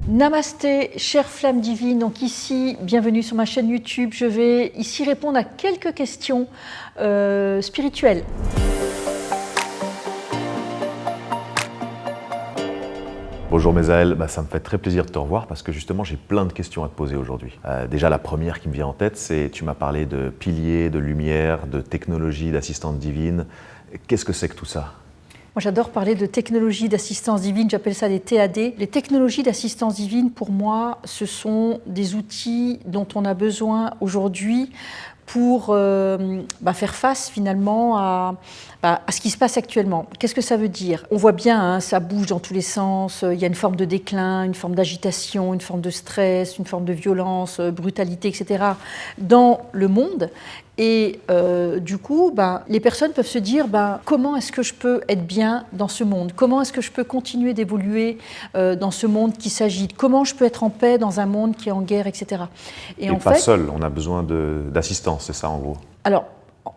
Namasté, chère flamme divine. Donc ici, bienvenue sur ma chaîne YouTube. Je vais ici répondre à quelques questions spirituelles. Bonjour Mézaël, ça me fait très plaisir de te revoir parce que justement j'ai plein de questions à te poser aujourd'hui. Déjà la première qui me vient en tête, c'est tu m'as parlé de piliers, de lumière, de technologie, d'assistante divine. Qu'est-ce que c'est que tout ça ? Moi, j'adore parler de technologie d'assistance divine, j'appelle ça des TAD. Les technologies d'assistance divine, pour moi, ce sont des outils dont on a besoin aujourd'hui pour faire face finalement à ce qui se passe actuellement. Qu'est-ce que ça veut dire ? On voit bien, ça bouge dans tous les sens, il y a une forme de déclin, une forme d'agitation, une forme de stress, une forme de violence, brutalité, etc. dans le monde. Et du coup, les personnes peuvent se dire comment est-ce que je peux être bien dans ce monde ? Comment est-ce que je peux continuer d'évoluer dans ce monde qui s'agite ? Comment je peux être en paix dans un monde qui est en guerre, etc. Et pas seul, on a besoin d'assistance, c'est ça en gros ? Alors,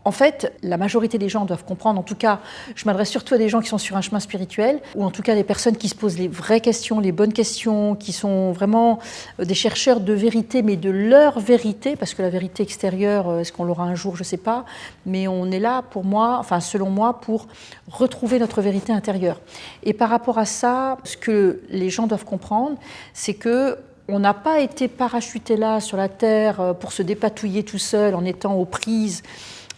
en fait, la majorité des gens doivent comprendre, en tout cas, je m'adresse surtout à des gens qui sont sur un chemin spirituel, ou en tout cas des personnes qui se posent les vraies questions, les bonnes questions, qui sont vraiment des chercheurs de vérité, mais de leur vérité, parce que la vérité extérieure, est-ce qu'on l'aura un jour, je ne sais pas, mais on est là pour moi, enfin selon moi, pour retrouver notre vérité intérieure. Et par rapport à ça, ce que les gens doivent comprendre, c'est que on n'a pas été parachuté là sur la Terre pour se dépatouiller tout seul en étant aux prises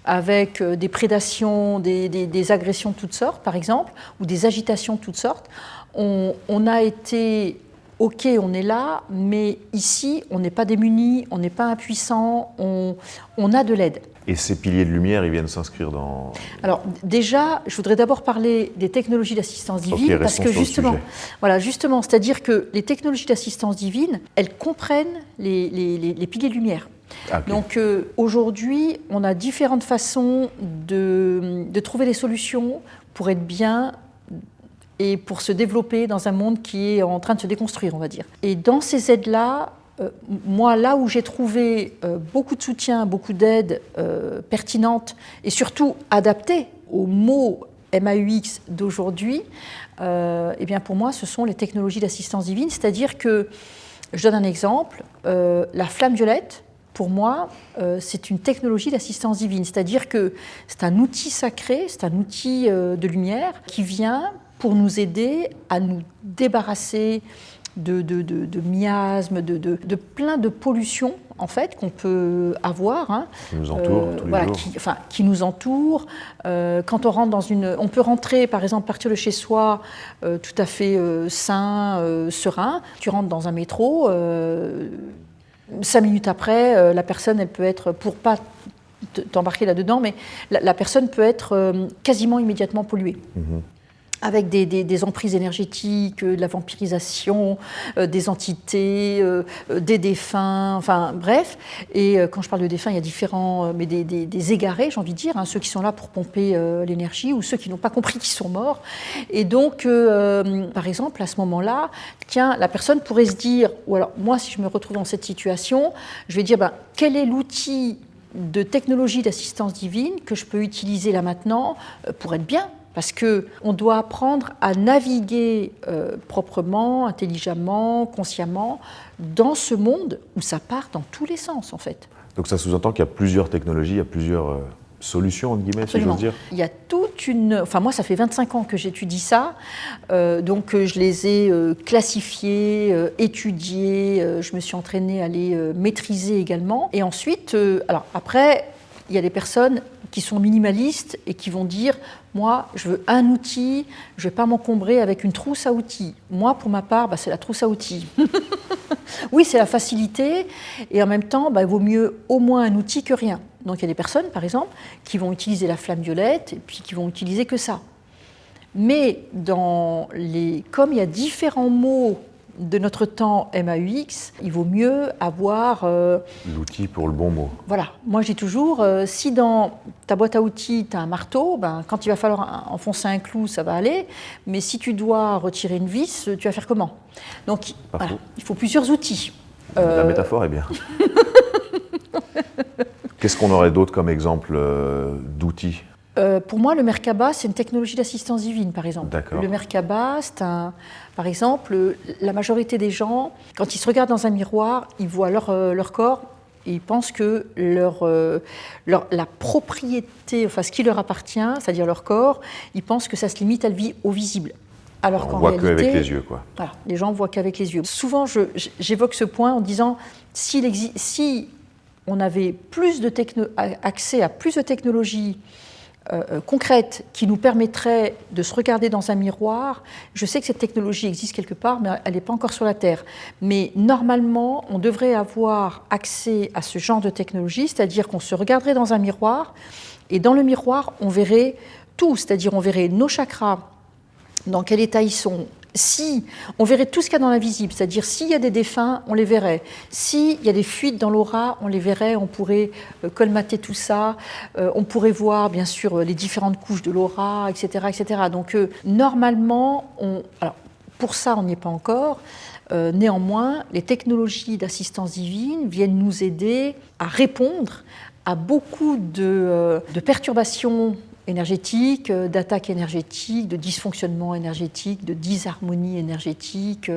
avec des prédations, des agressions de toutes sortes, par exemple, ou des agitations de toutes sortes. On a été, ok, on est là, mais ici, on n'est pas démunis, on n'est pas impuissants, on a de l'aide. Et ces piliers de lumière, ils viennent s'inscrire dans... Alors déjà, je voudrais d'abord parler des technologies d'assistance divine, parce que justement, c'est-à-dire que les technologies d'assistance divine, elles comprennent les piliers de lumière. Okay. Donc aujourd'hui, on a différentes façons de trouver des solutions pour être bien et pour se développer dans un monde qui est en train de se déconstruire, on va dire. Et dans ces aides-là, moi, là où j'ai trouvé beaucoup de soutien, beaucoup d'aides pertinentes et surtout adaptées aux mots MAUX d'aujourd'hui, pour moi, ce sont les technologies d'assistance divine. C'est-à-dire que, je donne un exemple, la flamme violette, pour moi, c'est une technologie d'assistance divine. C'est-à-dire que c'est un outil sacré, c'est un outil de lumière qui vient pour nous aider à nous débarrasser de miasmes, de plein de pollutions en fait qu'on peut avoir, qui nous entourent tous les jours. Qui nous entourent. Quand on rentre dans on peut rentrer, par exemple, partir de chez soi tout à fait sain, serein. Tu rentres dans un métro. 5 minutes après, la personne, elle peut être, pour pas t'embarquer là-dedans, mais la personne peut être quasiment immédiatement polluée. Mm-hmm. Avec des emprises énergétiques, de la vampirisation, des entités, des défunts, enfin bref. Et quand je parle de défunts, il y a différents, mais des égarés, j'ai envie de dire, ceux qui sont là pour pomper l'énergie ou ceux qui n'ont pas compris qu'ils sont morts. Et donc, par exemple, à ce moment-là, la personne pourrait se dire, ou alors moi, si je me retrouve dans cette situation, je vais dire, quel est l'outil de technologie d'assistance divine que je peux utiliser là maintenant pour être bien ? Parce qu'on doit apprendre à naviguer proprement, intelligemment, consciemment, dans ce monde où ça part dans tous les sens, en fait. Donc ça sous-entend qu'il y a plusieurs technologies, il y a plusieurs solutions, entre guillemets, absolument. Si j'ose dire. Il y a toute une... Enfin, moi, ça fait 25 ans que j'étudie ça, donc je les ai classifiées, étudiées, je me suis entraînée à les maîtriser également. Et ensuite, alors après, il y a des personnes qui sont minimalistes et qui vont dire « moi, je veux un outil, je ne vais pas m'encombrer avec une trousse à outils ». Moi, pour ma part, c'est la trousse à outils. Oui, c'est la facilité, et en même temps, il vaut mieux au moins un outil que rien. Donc il y a des personnes, par exemple, qui vont utiliser la flamme violette et puis qui vont utiliser que ça. Mais comme il y a différents mots de notre temps MAUX, il vaut mieux avoir... l'outil pour le bon mot. Voilà. Moi, je dis toujours, si dans ta boîte à outils, tu as un marteau, quand il va falloir enfoncer un clou, ça va aller. Mais si tu dois retirer une vis, tu vas faire comment ? Donc, voilà, il faut plusieurs outils. La métaphore est bien. Qu'est-ce qu'on aurait d'autre comme exemple d'outils ? Pour moi, le Merkaba, c'est une technologie d'assistance divine, par exemple. D'accord. Le Merkaba, par exemple, la majorité des gens, quand ils se regardent dans un miroir, ils voient leur corps et ils pensent que la propriété, enfin ce qui leur appartient, c'est-à-dire leur corps, ils pensent que ça se limite au visible. Alors on voit qu'avec les yeux, quoi. Voilà, les gens voient qu'avec les yeux. Souvent, j'évoque ce point en disant, si on avait accès à plus de technologies concrètes qui nous permettraient de se regarder dans un miroir, je sais que cette technologie existe quelque part, mais elle n'est pas encore sur la Terre. Mais normalement, on devrait avoir accès à ce genre de technologie, c'est-à-dire qu'on se regarderait dans un miroir, et dans le miroir, on verrait tout, c'est-à-dire on verrait nos chakras, dans quel état ils sont. Si on verrait tout ce qu'il y a dans l'invisible, c'est-à-dire s'il y a des défunts, on les verrait. S'il y a des fuites dans l'aura, on les verrait, on pourrait colmater tout ça, on pourrait voir bien sûr les différentes couches de l'aura, etc., etc. Donc normalement, alors, pour ça on n'y est pas encore, néanmoins les technologies d'assistance divine viennent nous aider à répondre à beaucoup de perturbations énergétiques, d'attaques énergétiques, de dysfonctionnements énergétiques, de disharmonie énergétique,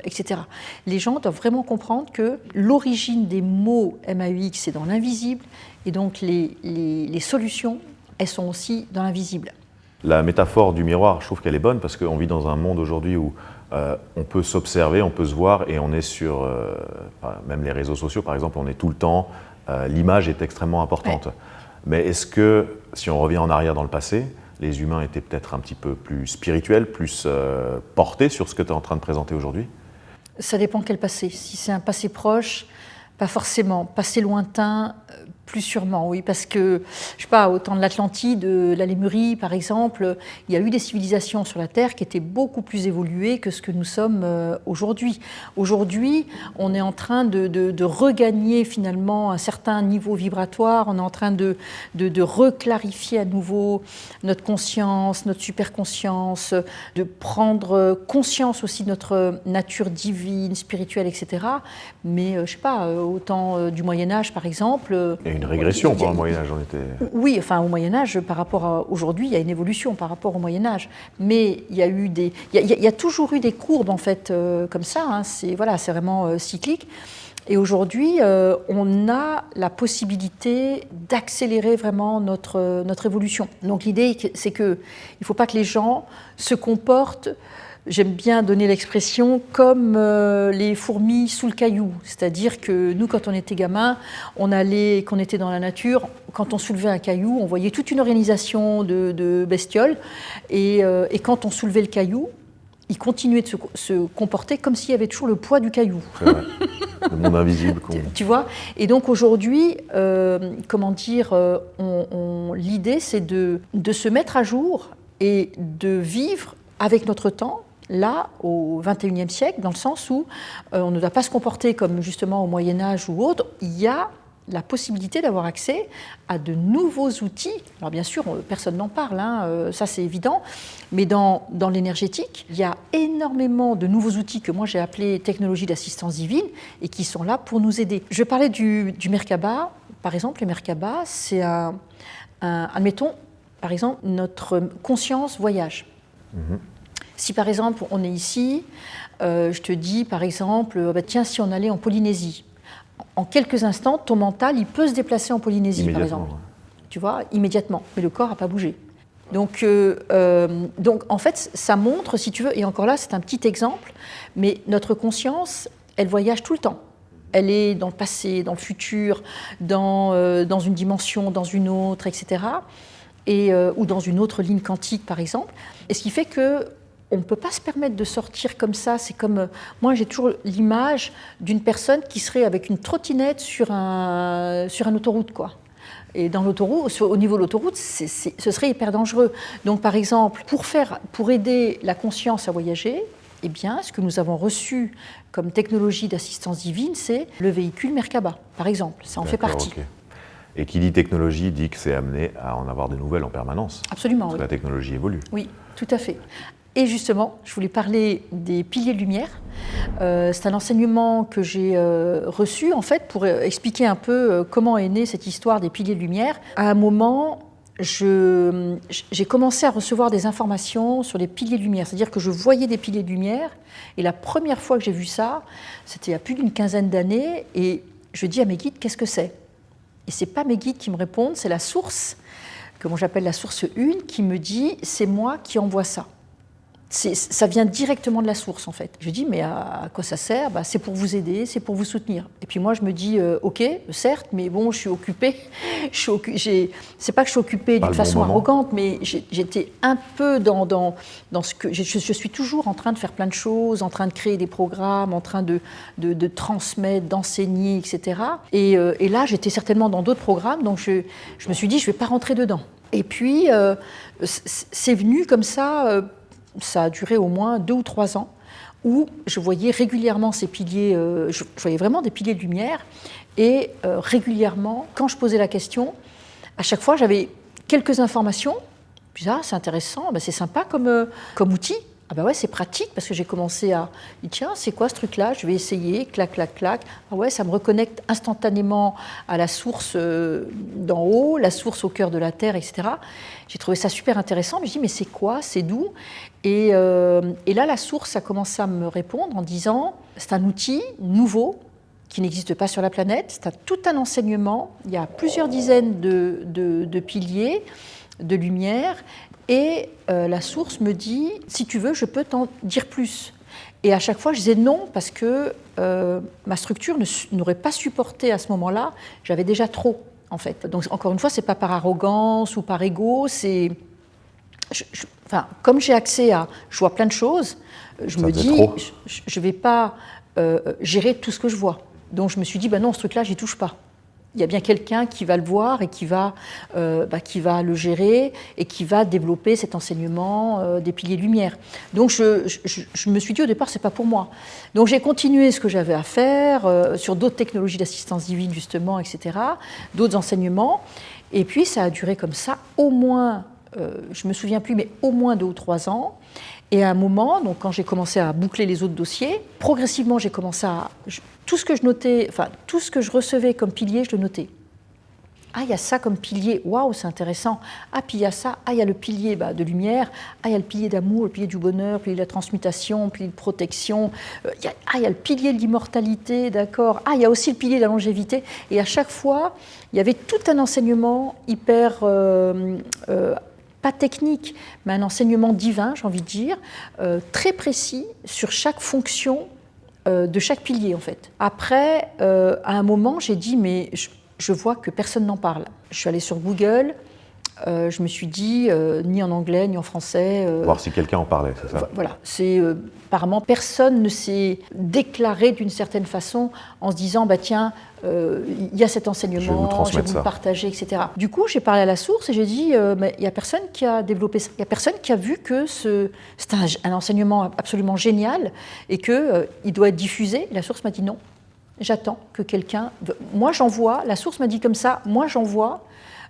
etc. Les gens doivent vraiment comprendre que l'origine des mots MAUX, c'est dans l'invisible, et donc les solutions, elles sont aussi dans l'invisible. La métaphore du miroir, je trouve qu'elle est bonne, parce qu'on vit dans un monde aujourd'hui où on peut s'observer, on peut se voir, et on est sur, même les réseaux sociaux par exemple, on est tout le temps, l'image est extrêmement importante. Ouais. Mais est-ce que, si on revient en arrière dans le passé, les humains étaient peut-être un petit peu plus spirituels, plus portés sur ce que tu es en train de présenter aujourd'hui ? Ça dépend quel passé. Si c'est un passé proche, pas forcément. Passé lointain, plus sûrement, oui. Parce que, je sais pas, au temps de l'Atlantide, la Lémurie, par exemple, il y a eu des civilisations sur la Terre qui étaient beaucoup plus évoluées que ce que nous sommes aujourd'hui. Aujourd'hui, on est en train de regagner finalement un certain niveau vibratoire, on est en train de reclarifier à nouveau notre conscience, notre superconscience, de prendre conscience aussi de notre nature divine, spirituelle, etc. Mais, je sais pas, au temps du Moyen-Âge, par exemple... Il y a une régression pendant le Moyen-Âge, on était... Oui, enfin, au Moyen-Âge, par rapport à aujourd'hui, il y a une évolution par rapport au Moyen-Âge. Mais il y a eu il y a toujours eu des courbes, en fait, comme ça. Hein. C'est vraiment cyclique. Et aujourd'hui, on a la possibilité d'accélérer vraiment notre évolution. Donc l'idée, c'est qu'il ne faut pas que les gens se comportent... J'aime bien donner l'expression comme les fourmis sous le caillou. C'est-à-dire que nous, quand on était gamin, qu'on était dans la nature, quand on soulevait un caillou, on voyait toute une organisation de bestioles. Et quand on soulevait le caillou, ils continuaient de se comporter comme s'il y avait toujours le poids du caillou. C'est vrai. Le monde invisible. Tu vois ? Et donc aujourd'hui, l'idée, c'est de se mettre à jour et de vivre avec notre temps, là, au XXIe siècle, dans le sens où on ne doit pas se comporter comme justement au Moyen-Âge ou autre. Il y a la possibilité d'avoir accès à de nouveaux outils. Alors bien sûr, personne n'en parle, hein, ça c'est évident, mais dans l'énergétique, il y a énormément de nouveaux outils que moi j'ai appelés technologies d'assistance divine et qui sont là pour nous aider. Je parlais du Merkaba. Par exemple, le Merkaba, c'est admettons, par exemple, notre conscience voyage. Mm-hmm. Si par exemple on est ici, je te dis par exemple, tiens, si on allait en Polynésie, en quelques instants, ton mental, il peut se déplacer en Polynésie, par exemple. Ouais. Tu vois, immédiatement, mais le corps n'a pas bougé. Donc en fait, ça montre, si tu veux, et encore là, c'est un petit exemple, mais notre conscience, elle voyage tout le temps. Elle est dans le passé, dans le futur, dans une dimension, dans une autre, etc. Ou dans une autre ligne quantique, par exemple. Et ce qui fait que on ne peut pas se permettre de sortir comme ça. C'est comme, moi j'ai toujours l'image d'une personne qui serait avec une trottinette sur un autoroute, quoi. Et dans l'autoroute, au niveau de l'autoroute, ce serait hyper dangereux. Donc par exemple, pour aider la conscience à voyager, eh bien, ce que nous avons reçu comme technologie d'assistance divine, c'est le véhicule Merkaba, par exemple. Ça en fait partie. Okay. Et qui dit technologie dit que c'est amené à en avoir de nouvelles en permanence. Absolument, parce que oui. La technologie évolue. Oui, tout à fait. Et justement, je voulais parler des piliers de lumière. C'est un enseignement que j'ai reçu, en fait, pour expliquer un peu comment est née cette histoire des piliers de lumière. À un moment, j'ai commencé à recevoir des informations sur les piliers de lumière. C'est-à-dire que je voyais des piliers de lumière. Et la première fois que j'ai vu ça, c'était il y a plus d'une quinzaine d'années. Et je dis à mes guides, qu'est-ce que c'est? Et ce n'est pas mes guides qui me répondent, c'est la source, que moi j'appelle la source 1, qui me dit, c'est moi qui envoie ça. Ça vient directement de la source, en fait. Je dis, mais à quoi ça sert? C'est pour vous aider, c'est pour vous soutenir. Et puis moi, je me dis, ok, certes, mais bon, je suis occupée. C'est pas que je suis occupée d'une façon arrogante, mais j'étais un peu dans ce que... Je suis toujours en train de faire plein de choses, en train de créer des programmes, en train de transmettre, d'enseigner, etc. Et là, j'étais certainement dans d'autres programmes, donc je me suis dit, je vais pas rentrer dedans. Et puis, c'est venu comme ça... Ça a duré au moins 2 ou 3 ans, où je voyais régulièrement ces piliers, je voyais vraiment des piliers de lumière, et régulièrement, quand je posais la question, à chaque fois j'avais quelques informations, puis c'est intéressant, c'est sympa comme outil. Ah ouais, c'est pratique, parce que j'ai commencé à dire, tiens, c'est quoi ce truc-là? Je vais essayer, clac, clac, clac. Ah ouais, ça me reconnecte instantanément à la source d'en haut, la source au cœur de la Terre, etc. J'ai trouvé ça super intéressant, mais je dis, mais c'est quoi? C'est d'où? Et là, la source a commencé à me répondre en disant, c'est un outil nouveau qui n'existe pas sur la planète, c'est tout un enseignement, il y a plusieurs dizaines de piliers de lumière, et la source me dit, si tu veux, je peux t'en dire plus. Et à chaque fois, je disais non, parce que ma structure n'aurait pas supporté à ce moment-là, j'avais déjà trop, en fait. Donc, encore une fois, ce n'est pas par arrogance ou par ego, c'est... comme j'ai accès à... Je vois plein de choses, je me dis, je ne vais pas gérer tout ce que je vois. Donc, je me suis dit, non, ce truc-là, j'y touche pas. Il y a bien quelqu'un qui va le voir et qui va le gérer et qui va développer cet enseignement des piliers de lumière. Donc je me suis dit au départ, c'est pas pour moi. Donc j'ai continué ce que j'avais à faire sur d'autres technologies d'assistance divine justement, etc., d'autres enseignements. Et puis ça a duré comme ça au moins, je me souviens plus, mais au moins 2 ou 3 ans. Et à un moment, donc quand j'ai commencé à boucler les autres dossiers, progressivement j'ai commencé à... Tout ce que je notais, tout ce que je recevais comme pilier, je le notais. Ah, il y a ça comme pilier, waouh, c'est intéressant. Ah, puis il y a ça, il y a le pilier de lumière, il y a le pilier d'amour, le pilier du bonheur, le pilier de la transmutation, le pilier de protection, il y a le pilier de l'immortalité, d'accord. Ah, il y a aussi le pilier de la longévité. Et à chaque fois, il y avait tout un enseignement hyper... pas technique, mais un enseignement divin, j'ai envie de dire, très précis sur chaque fonction de chaque pilier, en fait. Après, à un moment, j'ai dit, mais je vois que personne n'en parle. Je suis allée sur Google, je me suis dit, ni en anglais, ni en français... voir si quelqu'un en parlait, c'est ça? Voilà, apparemment, personne ne s'est déclaré d'une certaine façon en se disant, tiens, il y a cet enseignement, je vais vous le partager, etc. Du coup, j'ai parlé à la source et j'ai dit, mais il n'y a personne qui a développé ça, il n'y a personne qui a vu que c'est un enseignement absolument génial et qu'il doit être diffusé. La source m'a dit non, j'attends que quelqu'un... Moi, j'envoie, la source m'a dit comme ça, moi, j'envoie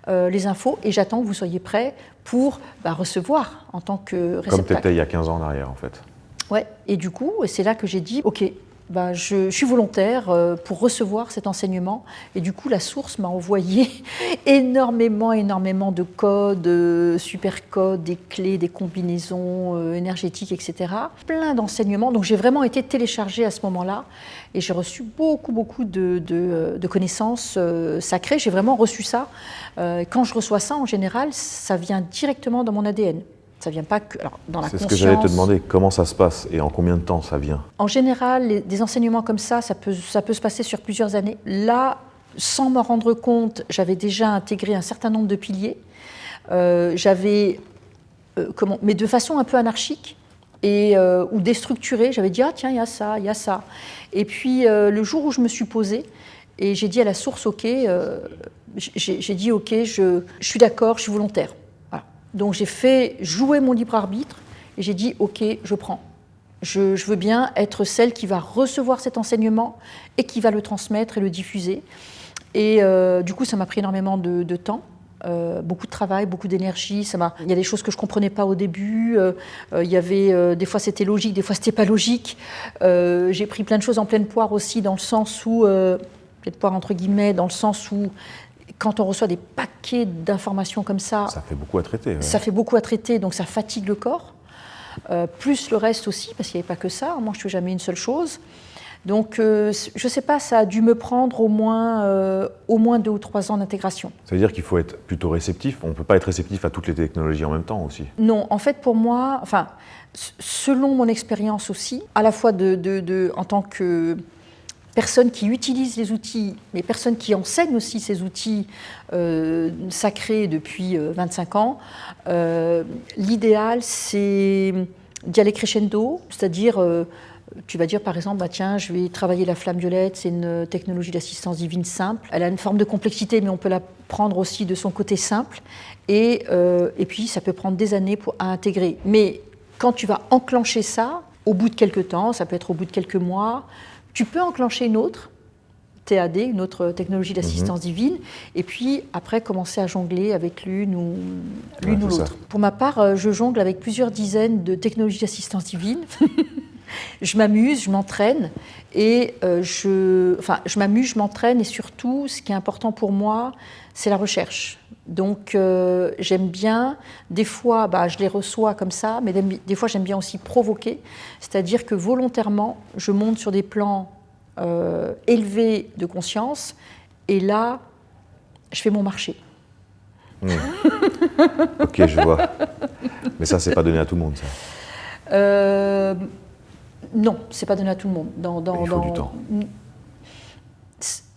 les infos et j'attends que vous soyez prêts pour recevoir en tant que réceptacle. Comme tu étais il y a 15 ans en arrière, en fait. Ouais, et du coup, c'est là que j'ai dit, ok, je suis volontaire pour recevoir cet enseignement. Et du coup, la source m'a envoyé énormément de codes, super codes, des clés, des combinaisons énergétiques, etc. Plein d'enseignements. Donc j'ai vraiment été téléchargée à ce moment-là. Et j'ai reçu beaucoup de connaissances sacrées. J'ai vraiment reçu ça. Quand je reçois ça, en général, ça vient directement dans mon ADN. Ça vient pas que dans la conscience. C'est ce que j'allais te demander, comment ça se passe et en combien de temps ça vient? En général, des enseignements comme ça peut se passer sur plusieurs années. Là, sans m'en rendre compte, j'avais déjà intégré un certain nombre de piliers. Mais de façon un peu anarchique ou déstructurée. J'avais dit, tiens, il y a ça, il y a ça. Et puis, le jour où je me suis posée, et j'ai dit à la source, ok, j'ai dit, ok, je suis d'accord, je suis volontaire. Donc j'ai fait jouer mon libre arbitre et j'ai dit ok, je prends. Je veux bien être celle qui va recevoir cet enseignement et qui va le transmettre et le diffuser. Et du coup, ça m'a pris énormément de temps, beaucoup de travail, beaucoup d'énergie. Il y a des choses que je ne comprenais pas au début. Il y avait, des fois c'était logique, des fois c'était pas logique. J'ai pris plein de choses en pleine poire aussi, dans le sens où, pleine poire entre guillemets, dans le sens où quand on reçoit des paquets d'informations comme ça, ça fait beaucoup à traiter. Ouais. Ça fait beaucoup à traiter, donc ça fatigue le corps. Plus le reste aussi, parce qu'il n'y avait pas que ça. Moi, je ne fais jamais une seule chose. Donc, je ne sais pas, ça a dû me prendre au moins 2 ou 3 ans d'intégration. Ça veut dire qu'il faut être plutôt réceptif. On ne peut pas être réceptif à toutes les technologies en même temps aussi. Non, en fait, pour moi, enfin, selon mon expérience aussi, à la fois en tant que personne qui utilise les outils, mais personne qui enseigne aussi ces outils sacrés depuis 25 ans, l'idéal, c'est d'y aller crescendo, c'est-à-dire, tu vas dire par exemple, bah, tiens, je vais travailler la flamme violette, c'est une technologie d'assistance divine simple. Elle a une forme de complexité, mais on peut la prendre aussi de son côté simple. Et puis, ça peut prendre des années à intégrer. Mais quand tu vas enclencher ça, au bout de quelques temps, ça peut être au bout de quelques mois, tu peux enclencher une autre, TAD, une autre technologie d'assistance divine, et puis après commencer à jongler avec l'une ou l'autre. Pour ma part, je jongle avec plusieurs dizaines de technologies d'assistance divine. Je m'amuse, je m'entraîne, et je m'amuse, je m'entraîne, et surtout, ce qui est important pour moi, c'est la recherche. Donc, j'aime bien, des fois, je les reçois comme ça, mais des fois, j'aime bien aussi provoquer, c'est-à-dire que volontairement, je monte sur des plans élevés de conscience, et là, je fais mon marché. Ok, je vois. Mais ça, c'est pas donné à tout le monde, ça. Non, c'est pas donné à tout le monde. Il faut du temps.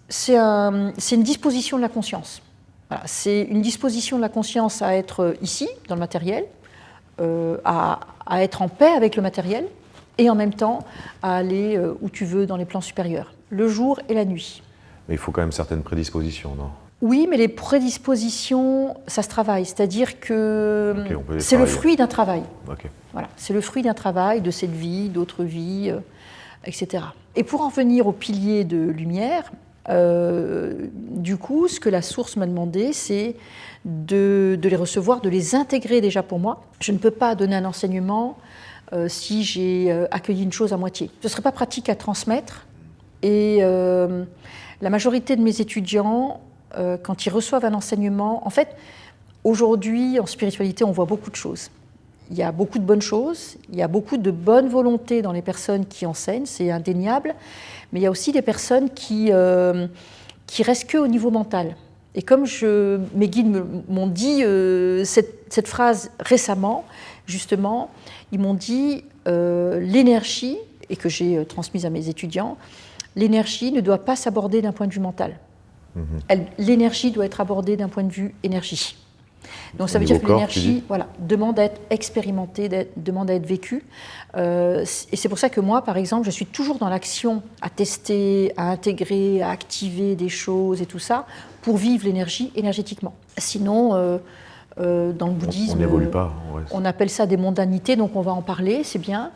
C'est une disposition de la conscience. Voilà, c'est une disposition de la conscience à être ici, dans le matériel, à être en paix avec le matériel, et en même temps à aller où tu veux dans les plans supérieurs, le jour et la nuit. Mais il faut quand même certaines prédispositions, non ? Oui, mais les prédispositions, ça se travaille. C'est-à-dire que c'est le fruit d'un travail. Okay. Voilà, c'est le fruit d'un travail, de cette vie, d'autres vies, etc. Et pour en venir aux piliers de lumière, du coup, ce que la source m'a demandé, c'est de les recevoir, de les intégrer déjà pour moi. Je ne peux pas donner un enseignement si j'ai accueilli une chose à moitié. Ce ne serait pas pratique à transmettre. Et la majorité de mes étudiants, quand ils reçoivent un enseignement, en fait, aujourd'hui, en spiritualité, on voit beaucoup de choses. Il y a beaucoup de bonnes choses, il y a beaucoup de bonne volonté dans les personnes qui enseignent, c'est indéniable, mais il y a aussi des personnes qui restent qu'au niveau mental. Et comme mes guides m'ont dit cette phrase récemment, justement, ils m'ont dit l'énergie, et que j'ai transmise à mes étudiants, l'énergie ne doit pas s'aborder d'un point de vue mental. L'énergie doit être abordée d'un point de vue énergie. Donc ça veut dire que l'énergie demande à être expérimentée, demande à être vécue. Et c'est pour ça que moi, par exemple, je suis toujours dans l'action, à tester, à intégrer, à activer des choses et tout ça, pour vivre l'énergie énergétiquement. Sinon, dans le bouddhisme, on n'évolue pas. On appelle ça des mondanités, donc on va en parler, c'est bien.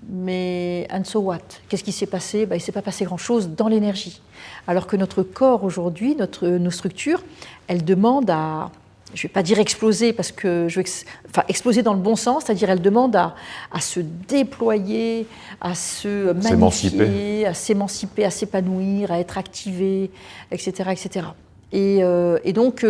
Mais and so what? Qu'est-ce qui s'est passé? Il ne s'est pas passé grand-chose dans l'énergie. Alors que notre corps aujourd'hui, nos structures, elles demandent à, je ne vais pas dire exploser, parce que exploser dans le bon sens, c'est-à-dire elles demandent à se déployer, à se magnifier, à s'émanciper, à s'épanouir, à être activées, etc. etc. Et donc,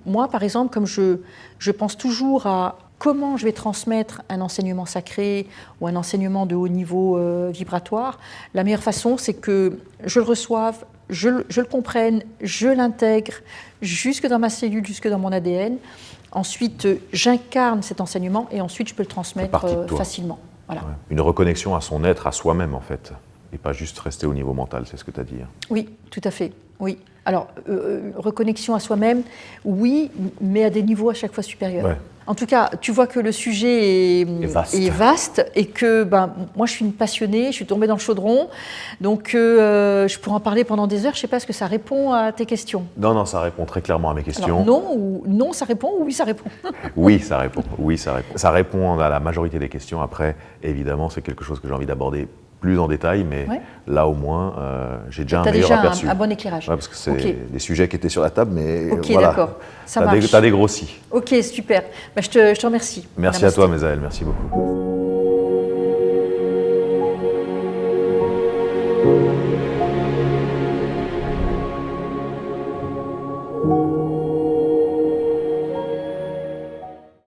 moi, par exemple, comme je pense toujours à comment je vais transmettre un enseignement sacré ou un enseignement de haut niveau vibratoire, la meilleure façon, c'est que je le reçoive, je le comprenne, je l'intègre jusque dans ma cellule, jusque dans mon ADN. Ensuite, j'incarne cet enseignement et ensuite, je peux le transmettre facilement. Voilà. Ouais. Une reconnexion à son être, à soi-même, en fait, et pas juste rester au niveau mental, c'est ce que tu as dit. Oui, tout à fait, oui. Alors, reconnexion à soi-même, oui, mais à des niveaux à chaque fois supérieurs. Ouais. En tout cas, tu vois que le sujet est vaste et que moi, je suis une passionnée, je suis tombée dans le chaudron, donc je pourrais en parler pendant des heures. Je ne sais pas, est-ce que ça répond à tes questions? Non, ça répond très clairement à mes questions. Alors, non, ça répond ou oui, ça répond? Oui, ça répond. Ça répond à la majorité des questions. Après, évidemment, c'est quelque chose que j'ai envie d'aborder plus en détail, mais là au moins, j'ai déjà un meilleur aperçu. Un bon éclairage. Ouais, parce que c'est des sujets qui étaient sur la table, mais ok, voilà, d'accord, ça marche. T'as dégrossi. Ok, super. Je te remercie. Merci à toi, Mezaël, merci beaucoup.